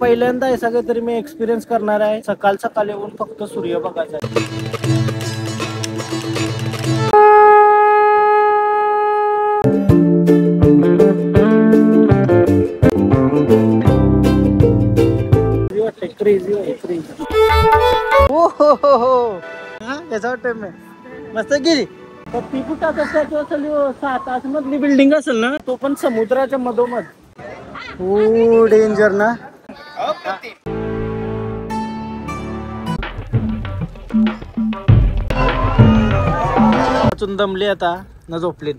पहिल्यांदा हे सगळं तरी मी एक्सपिरियन्स करणार आहे. सकाळ सकाळ येऊन फक्त सूर्य बघायचा आहे. क्रेझी आहे क्रेझी. हो हो हो हो याचा वाटतं मी मस्त गेली. ती कुठं असेल 7 तास मधली बिल्डिंग असेल ना, तो पण समुद्राच्या मधोमध. हो डेंजर ना. दमली आता न झोपली.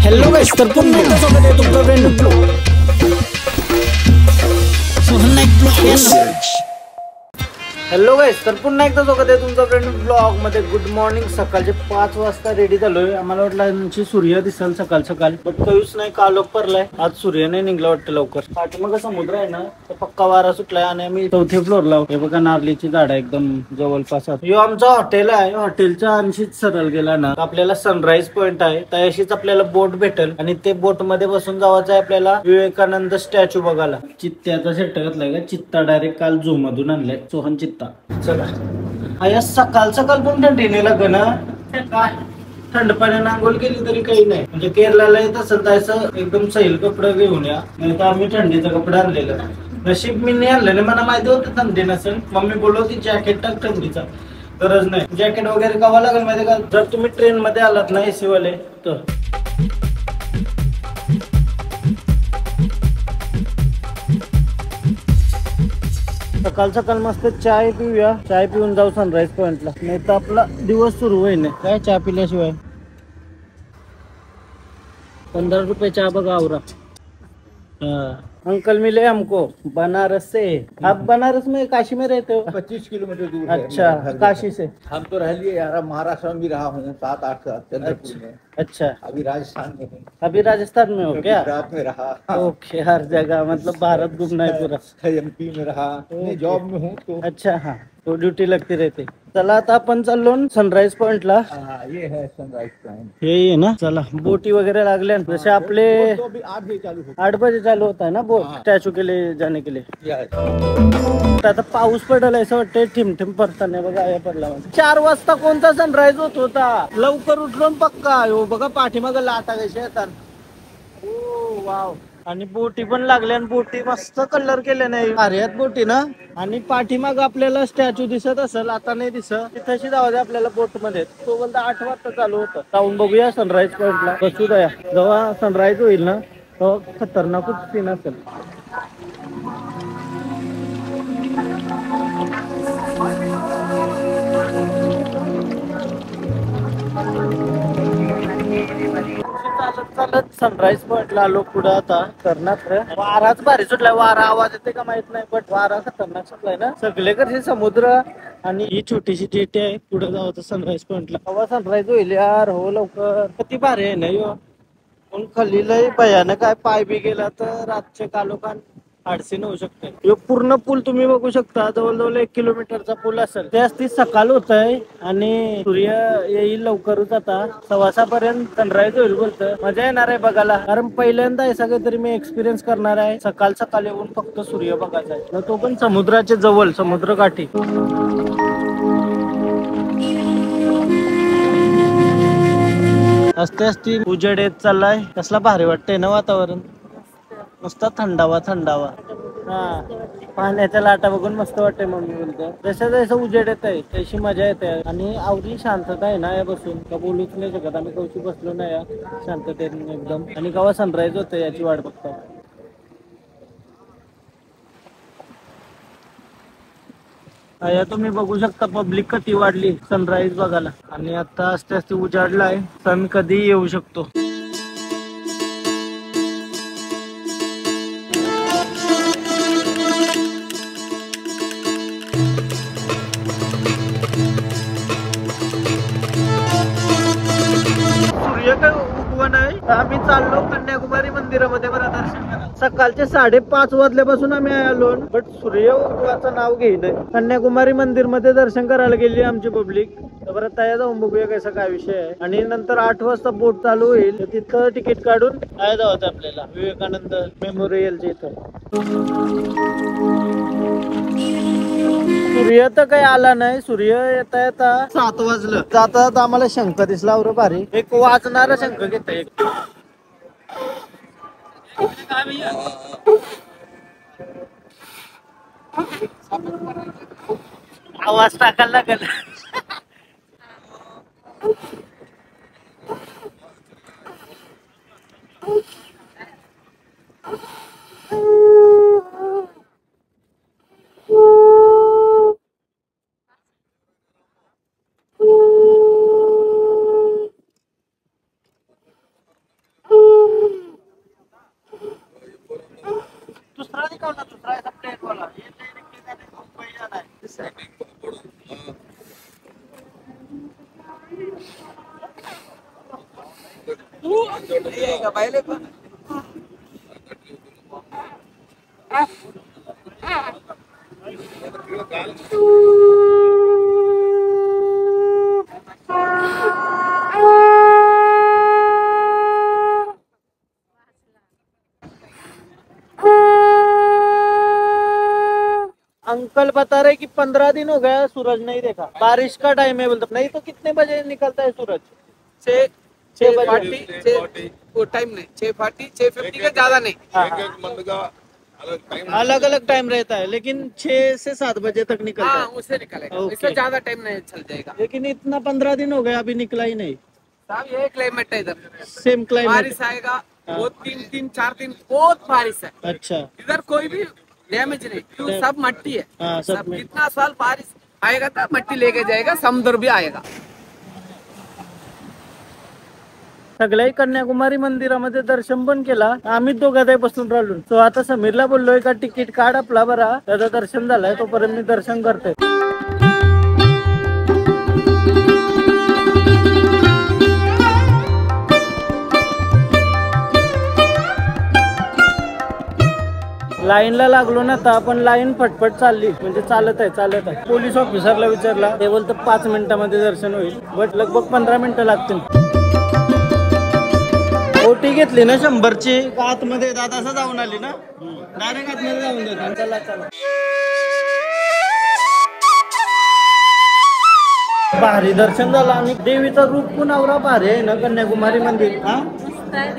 हॅलो गाइस, तर पुन्हा एकदा स्वागत आहे तुमचं friend Sohan Naik blog. Hello guys, तर पुन्हा एकदा स्वागत आहे तुमचं फ्रेंड ब्लॉग मध्ये. Good morning. सकाळचे 5 वाजता रेडी झालोय. आम्हाला वाटलं सूर्य दिसल सकाळ सकाळ, पण कळूच नाही. कालोख पडलाय. आज सूर्य नाही निघला वाटतं लवकर. पाठीमाग समुद्र आहे ना, तर पक्का वारा सुटलाय आणि आम्ही 4थ्या फ्लोअरला. हे बघा नारळीची झाड एकदम जवळपास. हे आमचं हॉटेल आहे. हॉटेलच्या अंशीच सरळ गेला ना आपल्याला सनराईज पॉइंट आहे. त्याशीच आपल्याला बोट भेटेल आणि ते बोट मध्ये बसून जावायचं आहे आपल्याला विवेकानंद स्टॅच्यू बघायला. चित्त्याचा सेट घातलाय का चित्ता डायरेक्ट काल झू मधून आणलाय. सोहन चित्ता. चला आया सकाळ सकाळ पण थंडीने लागण. काय थंड पाण्याने आंघोळ केली तरी काही नाही. म्हणजे केरळला येत असेल तर असं एकदम सैल कपडे घेऊन या, नाही तर आम्ही थंडीचा कपडा आणलेला. नशीब मी नाही आणलेलं. मला माहिती होतं थंडी नसेल. मम्मी बोलवती जॅकेट टाक, थंडीचा गरज नाही. जॅकेट वगैरे कावा लागेल माहिती का, जर तुम्ही ट्रेन मध्ये आलात ना एसी वाले तर. सकाळ सकाळ मस्त चाय पिऊया. चाय पिऊन जाऊ सनराईज पॉइंटला, नाही तर आपला दिवस सुरू होईल नाही. काय चहा पिल्याशिवाय. 15 रुपये चहा बघा आवरा. अंकल मिले हमको बनारस से. आप बनारस में काशी में रहते हो? 25 किलोमीटर दूर। अच्छा, काशी से हम तो रह लिए यार, महाराष्ट्र में भी रहा हूँ 7-8 साल चंद्रपुर में। अच्छा, अभी राजस्थान में हूँ। अभी राजस्थान में हो क्या? गुजरात में रहा। ओके, हर जगह मतलब भारत घूमना है पूरा। एमपी में रहा। मैं जॉब में हूँ तो। अच्छा, हाँ तो ड्यूटी लगती रहते. चला आता आपण चाललो सनराईज पॉइंटला. ये है सनराइज पॉइंट. हे ना, चला बोटी वगैरह लागल्या. जैसे आपले तो अभी 8 बजे चालू होता है. 8 बजे चालू होता है ना बोट स्टॅच्यू के लिए जाने के लिए. आता पाऊस पडलाय असं वाटतंय. ठिमठिम पडताना बघा हे पडला. 4 वाजता कोणता सनराईज होत होता. लवकर उठलो पक्का. हो बघा पाठीमाग लाटा कशा येतात. ओ वाव. आणि बोटी पण लागल्या. आणि बोटी मस्त कलर केले नाही आर्यात बोटी ना. आणि पाठीमाग आपल्याला स्टॅच्यू दिसत असेल, आता नाही दिसत. तिथेशी जाऊ द्या आपल्याला बोट मध्ये. तो बोलता 8 वाजता चालू होतं. जाऊन बघूया सनराईज पॉइंटला. बसू द्या. जेव्हा सनराईज होईल ना तेव्हा खतरनाकच सीन असेल. चालत सनराईज पॉइंटला आलो. पुढे आता करणार. वाराच भारी सुटलाय. वारा आवाज येते का माहित नाही, पण वारा खतरनाक सुटलाय ना. सगळीकडे समुद्र आणि ही छोटीशी जेटी आहे. पुढे जावं सनराईज पॉइंटला. हवा सनराईज होईल यार. हो लवकर. किती भारी आहे नाही हो. पण खाली लय भयानक काय. पाय बी गेला तर रातचे कालोखान अडचण होऊ शकते. यो पूर्ण पूल तुम्ही बघू शकता. जवळजवळ 1 किलोमीटरचा पूल असेल. त्याच ती सकाळ होत आहे आणि सूर्य येईल लवकरच. आता 6:15 पर्यंत सनराईज होईल बोलतं. मजा येणार आहे बघायला. कारण पहिल्यांदा हे सगळं तरी मी एक्सपिरियन्स करणार आहे. सकाळ सकाळ येऊन फक्त सूर्य बघायचा आहे, तो पण समुद्राच्या जवळ, समुद्रकाठी. असते असती उजेड येत चाललाय. कसला भारी वाटतंय ना वातावरण. मस्त थंडावा थंडावा. हा पाण्याच्या लाटा बघून मस्त वाटतंय. मम्मी बोलतो जसं जसं उजेड येत आहे तशी मजा येते. आणि आवडी शांतता आहे ना या बसून. का बोलूच नाही शकत आम्ही. कवशी बसलो ना या शांततेत एकदम. आणि केव्हा सनराईज होतं याची वाट बघतो. या तुम्ही बघू शकता पब्लिक किती वाढली सनराईज बघायला. आणि आता असते असते उजाडलाय. सन कधी येऊ शकतो. पण आहे. आम्ही चाललो कन्याकुमारी मंदिरामध्ये बरं दर्शन करायला. सकाळचे 5:30 वाजल्यापासून आम्ही आलो, बट सूर्य उगवाचं नाव घेईन. कन्याकुमारी मंदिर मध्ये दर्शन करायला गेली आमची पब्लिक. तर बरं तया जाऊन बघूया कसा काय विषय आहे. आणि नंतर 8 वाजता बोट चालू होईल. तिथं तिकीट काढून काय जावं आपल्याला विवेकानंद मेमोरियलच्या इथं. सूर्य तर काही आला नाही. सूर्य येता येता 7 वाजलं. जाता जाता आम्हाला शंख दिसला बरं भारी. एक वाजणारा शंख घेत एक. आवाज टाकायला लागेल. दूसरा दिखाओ ना, दूसरा ऐसा प्लेट वाला. ये नहीं जाने मुंबई जाना है. पहले अंकल बता रहे कि 15 दिन हो गया सूरज नहीं देखा. बारिश का टाइम है बोलते. नहीं तो कितने बजे निकलता है सूरज? 6:40 वो टाइम नहीं. 6:40 6:50 का ज्यादा नहीं. अलग अलग टाइम रहता है, लेकिन 6 से 7 बजे तक निकलता है. उससे निकलेगा. ओके. इससे ज्यादा टाइम नहीं चल जाएगा. लेकिन इतना 15 दिन हो गया अभी निकला ही नहीं. साहब ये क्लाइमेट है इधर. Same climate. बारिश आएगा. वो 3-4 दिन बहुत बारिश है. अच्छा. इधर कोई भी डैमेज नहीं. क्यों? सब मट्टी है. हाँ, सब में. कितना साल बारिश आएगा तो मट्टी लेके जाएगा. समुद्र भी आएगा. सगळ्याही कन्याकुमारी मंदिरामध्ये दर्शन पण केला. आम्ही दोघांही बसून राहिलो. तो आता समीरला बोललोय का तिकीट काढ आपला बरा. त्याचं दर्शन झालंय, तोपर्यंत मी दर्शन करते. लाईनला लागलो ना आता. पण लाईन फटफट चालली, म्हणजे चालत आहे. पोलीस ऑफिसरला विचारला, ते बोलतं 5 मिनिटामध्ये दर्शन होईल. बट लगभग 15 मिनिटं लागतील. ओटी घेतली ना 100ची. आतमध्ये दादासा जाऊन आली ना, डायरेक्ट आतमध्ये जाऊन देतो. चला भारी दर्शन झालं. आणि देवीचं रूप पण आवरा भारी आहे ना कन्याकुमारी मंदिर. हा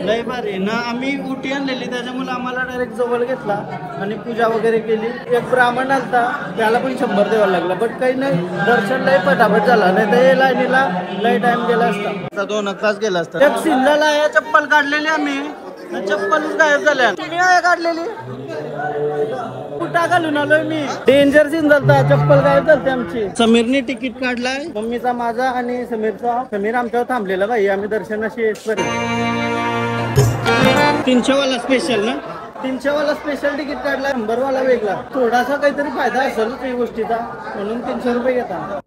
लय भारी ना. आम्ही उटी आणलेली, त्याच्यामुळे आम्हाला डायरेक्ट जवळ घेतला आणि पूजा वगैरे केली. एक ब्राह्मण आलता, त्याला पण 100 द्यावा लागला. बट काही नाही, दर्शन लय पटापट झाला. नाही तर लाईनीला लय टाइम गेला असता. 2 तास गेला असता. एक सिंधला या चप्पल काढलेली आम्ही, चप्पलच गायब झाल्या. तुम्ही काढलेली कुठा घालून आलोय मी. डेंजर सीन झालता, चप्पल गायब झालते आमची. समीरने तिकीट काढलाय, मम्मीचा माझा आणि समीरचा. समीर आमच्यावर थांबलेला भाई. आम्ही दर्शनाशी येईपर्यंत. 300 वाला स्पेशल ना. 300 वाला स्पेशल तिकीट काढला. 100 वाला वेगळा. थोडासा काहीतरी फायदा असेल त्या गोष्टीचा, म्हणून 300 रुपये घेता.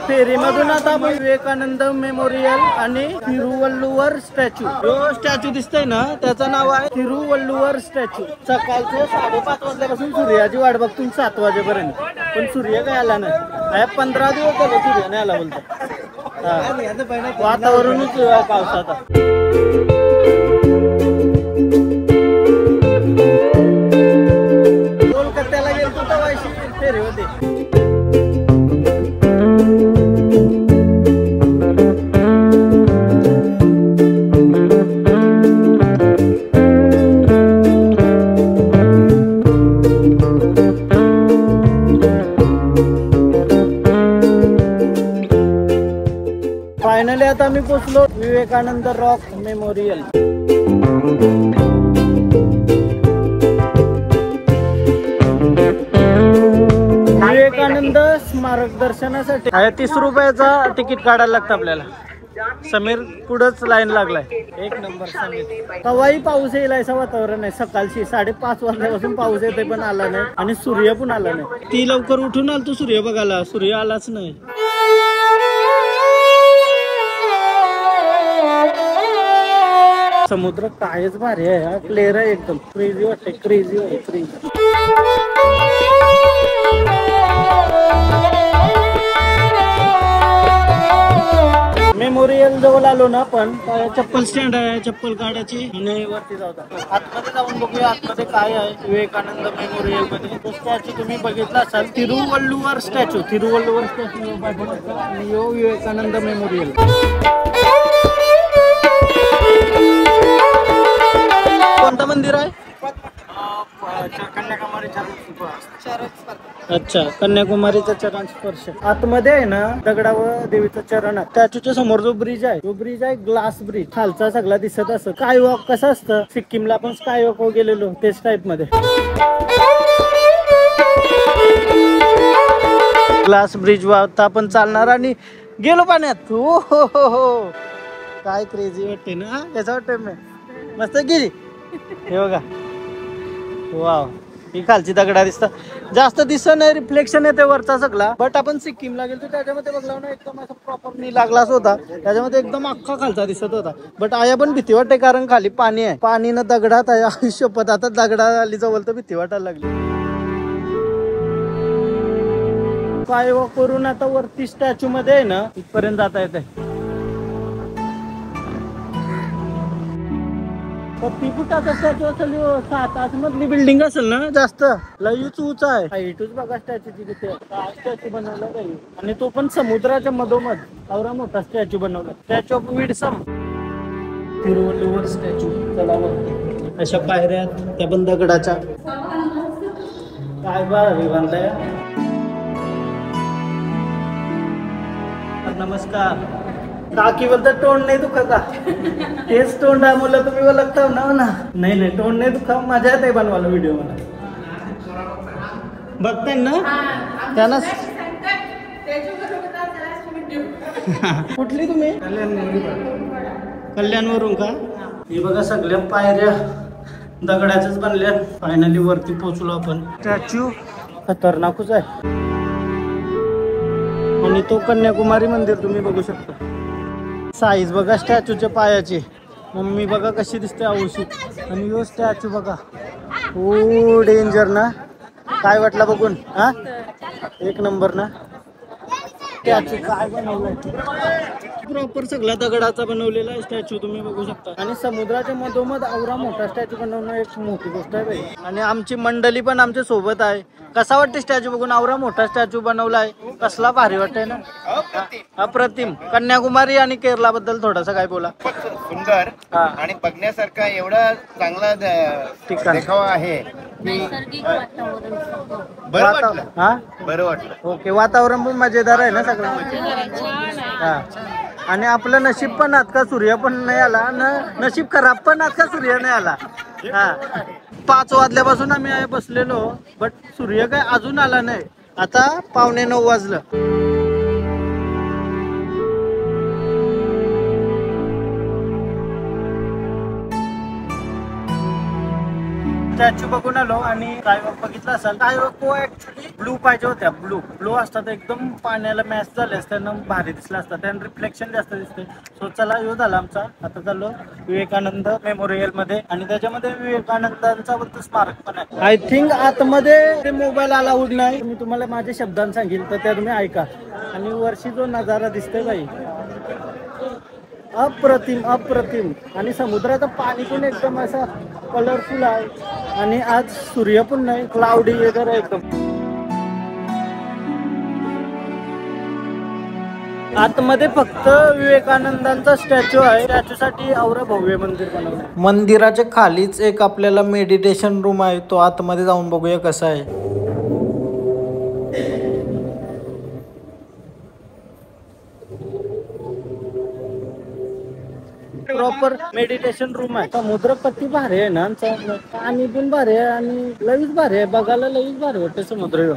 फेरीमधून आता आपण विवेकानंद मेमोरियल आणि तिरुवल्लुवर स्टॅच्यू. जो स्टॅच्यू दिसतोय ना, त्याचं नाव आहे तिरुवल्लुवर स्टॅच्यू. सकाळचे 5:30 वाजल्यापासून सूर्याची वाट बघतो 7 वाजेपर्यंत. पण सूर्य काय आला नाही. 15 दिवस झाले सूर्य नाही आला बोलतो. वातावरणच पावसाचा. कोलकात्याला गेलो तर वायशी फेरी होते. फायनली आता आम्ही पोचलो विवेकानंद रॉक मेमोरियल. विवेकानंद स्मारक दर्शनासाठी 30 रुपयाचा तिकीट काढायला लागतं आपल्याला. समीर पुढंच लाईन लागलाय. एक नंबर समीर. कवाही पाऊस येईल असं वातावरण आहे. सकाळची 5:30 वाजल्यापासून पाऊस येते, पण आला नाही. आणि सूर्य पण आला नाही. ती लवकर उठून आल तू सूर्य बघायला, सूर्य आलाच नाही. समुद्र कायच भारी आहे हा, क्लिअर आहे एकदम, क्रेझी वाटते, क्रेझी आहे क्रेझी. मेमोरियल जवळ आलो ना आपण, चप्पल स्टँड आहे, चप्पल काढायची आणि वरती जाऊया. आतमध्ये जाऊन बघूया आतमध्ये काय आहे विवेकानंद मेमोरियल मध्ये. तो स्टॅच्यू तुम्ही बघितला असाल, तिरुवल्लुवर स्टॅच्यू, तिरुवल्लुवर स्टॅच्यू आणि यो विवेकानंद मेमोरियल. कोणतं मंदिर आहे? अच्छा, कन्याकुमारीचा चरण स्पर्श. आतमध्ये आहे ना दगडावर देवीचं चरण आहे. स्टॅच्यूच्या समोर जो ब्रिज आहे, तो ब्रिज आहे ग्लास ब्रिज, खालचा सगळा दिसत असत. स्काय वॉक कसं असतं सिक्कीमला आपण स्काय वॉक गेलेलो तेच टाइप मध्ये. ग्लास ब्रिज वर आपण चालणार आणि गेलो पाण्यात. हो हो हो हो, काय क्रेझी वाटते ना, कसं वाटतंय मस्त गेली. हे बघा, वाव, ही खालची दगडा दिसतात, जास्त दिसत नाही, रिफ्लेक्शन येते वरचा सगळा. बट आपण सिक्कीमला गेलो त्याच्यामध्ये बघला ना एकदम असं प्रॉपर नीला ग्लास होता, त्याच्यामध्ये एकदम अख्खा खालचा दिसत होता. बट आया पण भीती वाटते कारण खाली पाणी आहे, पाणी न दगडात आहे. आयुष्यपत आता दगडा आली जवळ तर भीती वाटायला लागली. काय करून आता वरती स्टॅच्यू मध्ये आहे ना इथपर्यंत जाता येते. 30 फुटाचा स्टॅच्यू असेल, 7-8 मधली बिल्डिंग असेल ना, जास्त लईच उंच आहे. हाईटच बघा स्टॅच्यूची किती आहे. काय स्टॅच्यू बनवला काही, आणि तो पण समुद्राच्या मधोमध एवढा मोठा स्टॅच्यू बनवला. स्टॅच्यू ऑफ विडसम, तिरुवल्लुवर स्टॅच्यू. चला बघ, अशा पायऱ्या त्या पण दगडाच्या. काय भारी बांधलाय. नमस्कार. काकी बोलतात तोंड नाही दुखत का? तेच तोंड आहे मुलं, तुम्ही ओळखता ना. नाही नाही, तोंड नाही दुखा, मजा येते बनवायला व्हिडिओ. मला बघताय ना त्यांना. कुठली तुम्ही? कल्याणवरून का? हे बघा सगळ्या पायऱ्या दगडाच्याच बनल्या. फायनली वरती पोहोचलो आपण. स्टॅच्यू खतरनाकच आहे. आणि तो कन्याकुमारी मंदिर तुम्ही बघू शकता. साईज बघा स्टॅच्यूच्या पायाची, मम्मी बघा कशी दिसते औषध. आणि यो स्टॅच्यू बघा, हो डेंजर ना. काय वाटलं बघून? हा, एक नंबर ना. स्टॅच्यू काय बनवलाय, प्रॉपर सगळा दगडाचा बनवलेला आहे स्टॅच्यू, तुम्ही बघू शकता. आणि समुद्राच्या मधोमध एवढा मोठा स्टॅच्यू बनवणं एक मोठी गोष्ट आहे बाई. आणि आमची मंडळी पण आमच्या सोबत आहे. कसा वाटते स्टॅच्यू बघून? एवढा मोठा स्टॅच्यू बनवलाय, कसला भारी वाटतंय ना, अप्रतिम. कन्याकुमारी आणि केरला बद्दल थोडासा काय बोला. सुंदर आणि बघण्यासारखा एवढा चांगला देखावा आहे. बरं वाटलं. हा, बरं वाटलं. ओके, वातावरण पण मजेदार आहे ना सगळं. हा, आणि आपलं नशीब पण आज का सूर्य पण नाही आला ना, नशीब खराब पण आज का सूर्य नाही आला. हा, 5 वाजल्यापासून आम्ही बसलेलो, बट सूर्य काय अजून आला नाही. आता 8:45 वाजलं. स्टॅच्यू बघून आलो आणि स्कायवॉक बघितला असाल. स्कायवॉक ऍक्च्युली ब्लू पाहिजे होत्या, ब्लू असतात एकदम, पाण्याला मॅच झाले असते ना, भारी दिसला असतात, त्यानं रिफ्लेक्शन जास्त दिसते. सो चला, यो झाला आमचा. आता चाललो विवेकानंद मेमोरियल मध्ये, आणि त्याच्यामध्ये विवेकानंदांचा बद्दल स्मारक पण आहे. आय थिंक आतमध्ये ते मोबाईल अलाउड नाही. मी तुम्हाला माझ्या शब्दांत सांगेल तर त्या तुम्ही ऐका. आणि वर्षी जो नजारा दिसतोय बाई, अप्रतिम अप्रतिम. आणि समुद्राचं पाणी पण एकदम असं कलरफुल आहे. आणि आज सूर्य पण नाही, क्लाउडी वेदर आहे एकदम. आतमध्ये फक्त विवेकानंदांचा स्टॅच्यू आहे. स्टॅच्यू साठी एवढं भव्य मंदिर बनवलं. मंदिराच्या खालीच एक आपल्याला मेडिटेशन रूम आहे, तो आतमध्ये जाऊन बघूया कसा आहे. प्रॉपर मेडिटेशन रूम आहे. समुद्र किती भारी आहे ना, पाणी पण भारी आहे आणि लईच भारी आहे बघायला, लईच भारी वाटतं समुद्र.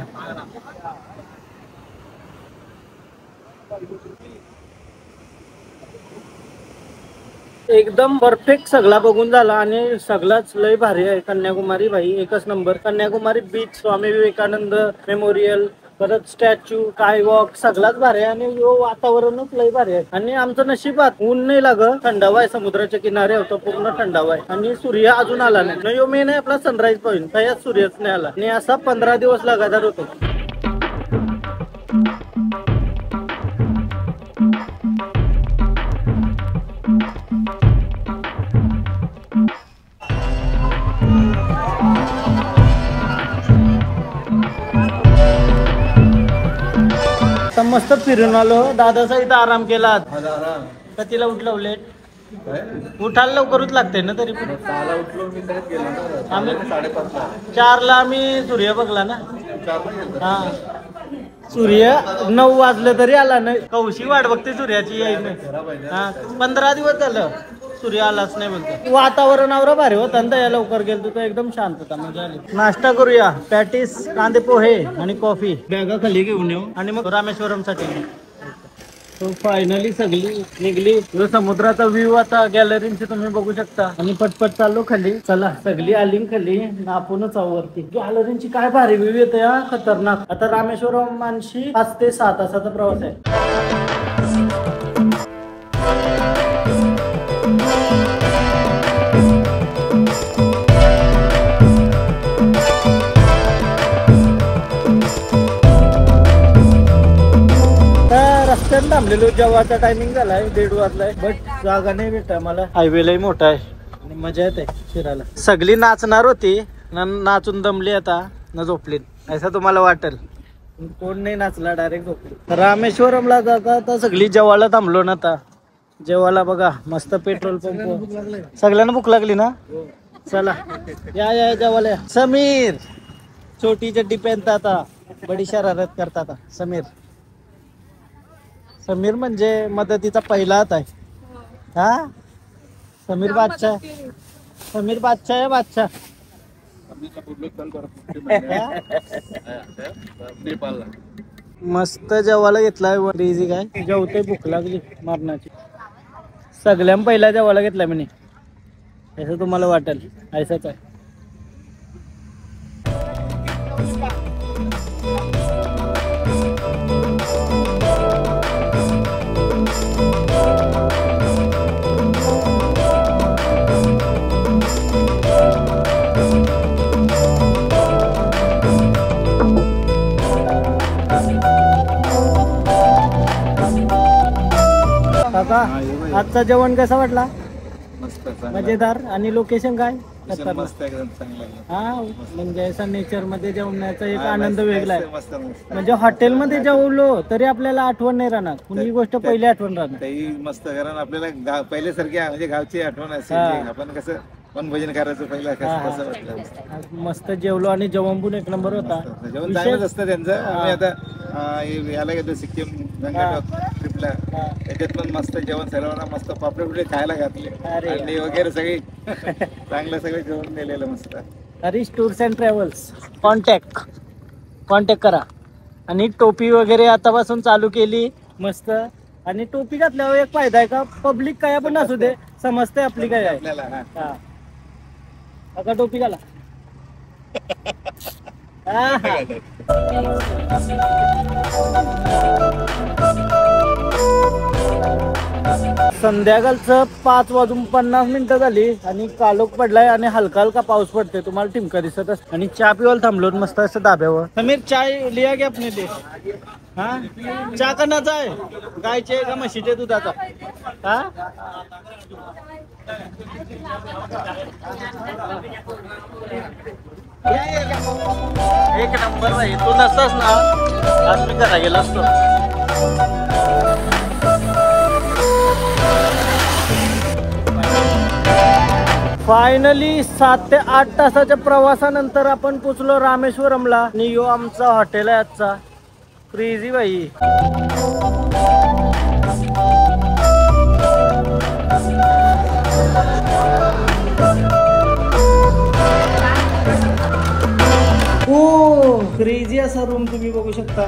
एकदम परफेक्ट सगळा बघून झाला आणि सगळाच लय भारी आहे. कन्याकुमारी भाई एकच number. Kanyakumari beach, Swami Vivekananda memorial, परत स्टॅच्यू काय वॉक सगळाच भारी आहे आणि वातावरणच लय भारी आहे. आणि आमचं नशिबात ऊन नाही लागत, थंडावा आहे, समुद्राच्या किनारे होतं पूर्ण थंडावा आहे आणि सूर्य अजून आला नाही. यो मेन आहे आपला सनराईज पॉईंट, त्याच्यात सूर्यच नाही आला आणि असा 15 दिवस लगातार होतो. मस्त फिरून आलो. दादाचा इथं आराम केला. तर तिला उठलं लेट, उठायला लवकरच लागते ना. तरी पण आम्ही 4ला आम्ही सूर्य बघला ना. हा सूर्य 9 वाजले तरी आला नाही. कौशी वाट बघते सूर्याची यायची नाही. हा 15 दिवस झालं सूर्य आलाच नाही बोलतो. वातावरणावर भारी होता आणि या लवकर गेलो तर एकदम शांत होता. मजा आली. नाश्ता करूया. पॅटीस, कांदे पोहे आणि कॉफी बॅगा खाली घेऊन येऊ आणि मग रामेश्वरम साठी. तो फायनली सगळी निघली. समुद्राचा व्ह्यू आता गॅलरीची तुम्ही बघू शकता आणि पटपट चाललो खाली. चला सगळी आली खाली, आपणच आवरती. गॅलरीची काय भारी व्ह्यू येते हा, खतरनाक. आता रामेश्वरम मानशी 5 ते 6 तासाचा प्रवास आहे. रस्त्यात थांबलेलो, जेव्हाचा टायमिंग झालाय 1:30 वाजलाय, बट जागा नाही भेटा मला. हायवेलाही मोठा आहे आणि मजा येते फिरायला. सगळी नाचणार होती, नाचून दमली आता न झोपली असं तुम्हाला वाटेल. कोण नाही नाचला, डायरेक्ट झोपली. रामेश्वरमला जाता आता सगळी जेवायला थांबलो ना. आता जेवायला बघा मस्त पेट्रोल पंप. सगळ्यांना भूक लागली ना. चला या जेवायला या. समीर छोटी चड्डी पहनता आता, बडी शरारत करता आता. समीर म्हणजे मदतीचा पहिला हात आहे. हा समीर बादशाह, समीर बादशाह आहे. बादशाह मस्त जेवायला घेतलाय. इझी काय जेवते, भूक लागली मारणाची. सगळ्यां पहिला जेवायला घेतलाय मी, असं तुम्हाला वाटेल. ऐसाच आहे. काका आजचा जेवण कसा वाटला? मजेदार. आणि लोकेशन काय? हा म्हणजे असं नेचर मध्ये जेवण्याचा एक आनंद वेगळा आहे. म्हणजे हॉटेलमध्ये जेवलो तरी आपल्याला आठवण नाही राहणार, कुणी गोष्ट पहिली आठवण राहणार. मस्त, कारण आपल्याला पहिल्यासारखी म्हणजे गावची आठवण असेल. आपण कसं वनभोजन करायचं पहिला. मस्त जेवलो आणि जेवण पण एक नंबर होता. जेवण चांगलंच असतं त्यांचं. आम्ही आता याला गेलो सिक्कीम ट्रिपला, त्याच्यात पण मस्त जेवण, सर्वांना मस्त पापडे बिपडे खायला घातले, अंडी वगैरे सगळी चांगलं सगळं जेवण दिलेलं मस्त. Harish tours and travels contact करा. आणि टोपी वगैरे आतापासून चालू केली मस्त. आणि टोपी घातल्यावर एक फायदा आहे का, पब्लिक काय पण असू दे समजते आपली काय आहे आपल्याला. आता टोपी घाला. संध्याकाळचं 5:50 झाली आणि कालोख पडलाय आणि हलका हलका पाऊस पडते. तुम्हाला टिमका दिसत असत. आणि चहा पिवायला थांबलो मस्त असं धाब्यावर. समीर चाय लिया घ्या आपने ते. हा चहा कणाचा आहे, गायचे का म्हशीचे दुधाचा? हा एक नंबर नाही. तू नसतास ना आज मी करा गेला असतो. फायनली 7 ते 8 तासाच्या प्रवासानंतर आपण पोचलो रामेश्वरमला. आणि यो आमचा हॉटेल आहे आजचा क्रेझी बाई. क्रेझी असा रूम तुम्ही बघू शकता.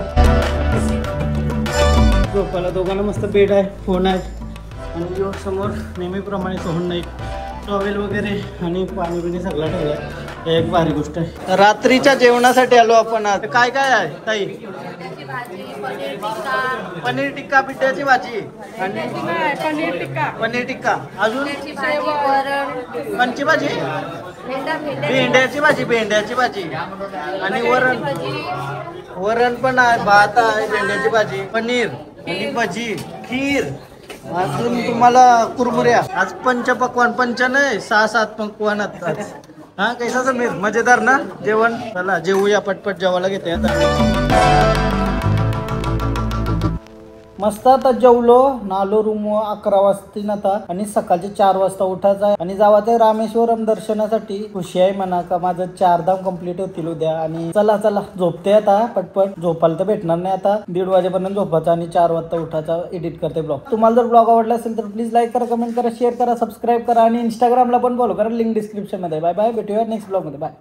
झोपायला दोघांना मस्त बेड आहे, फोन आहे. आणि यो समोर नेहमीप्रमाणे सोहन नाईक टॉवेल वगैरे आणि पाणी बिणी सगळं ठेवलं. एक भारी गोष्ट आहे. रात्रीच्या जेवणासाठी आलो आपण आज. काय काय आहे ताई? पनीर टिक्का, पिठ्याची भाजी आणि पनीर टिक्का अजून कंची भाजी, भेंड्याची भाजी आणि वरण पण आहे, भात आहे, भेंड्याची भाजी, पनीर आणि भजी, खीर, अजून तुम्हाला कुरमुऱ्या. आज पंचपक्वान, पंच नाही 6-7 पक्वानात आज. हा कैसा समीर, मजेदार ना जेवण? चला जेवूया पटपट, जेवायला घेते आता. मस्त आता जेवलो, नालो रूम 11 वाजता आता आणि सकाळचे 4 वाजता उठायचं आहे आणि जावाचं रामेश्वरम दर्शनासाठी. खुशी आहे म्हणा का माझं 4 धाम कंप्लीट होतील उद्या. आणि चला झोपते आता पटपट, झोपायला तर भेटणार नाही आता. 1:30 वाजेपर्यंत झोपायचं आणि 4 वाजता उठायचा, एडिट करते ब्लॉग. तुम्हाला जर ब्लॉग आवडला असेल तर प्लीज लाईक करा, कमेंट करा, शेअर करा, सबस्क्राईब करा आणि इंस्टाग्रामला पण फॉलो करा, लिंक डिस्क्रिप्शन मध्ये. बाय बाय, भेटूया नेक्स्ट ब्लॉग मध्ये. बाय.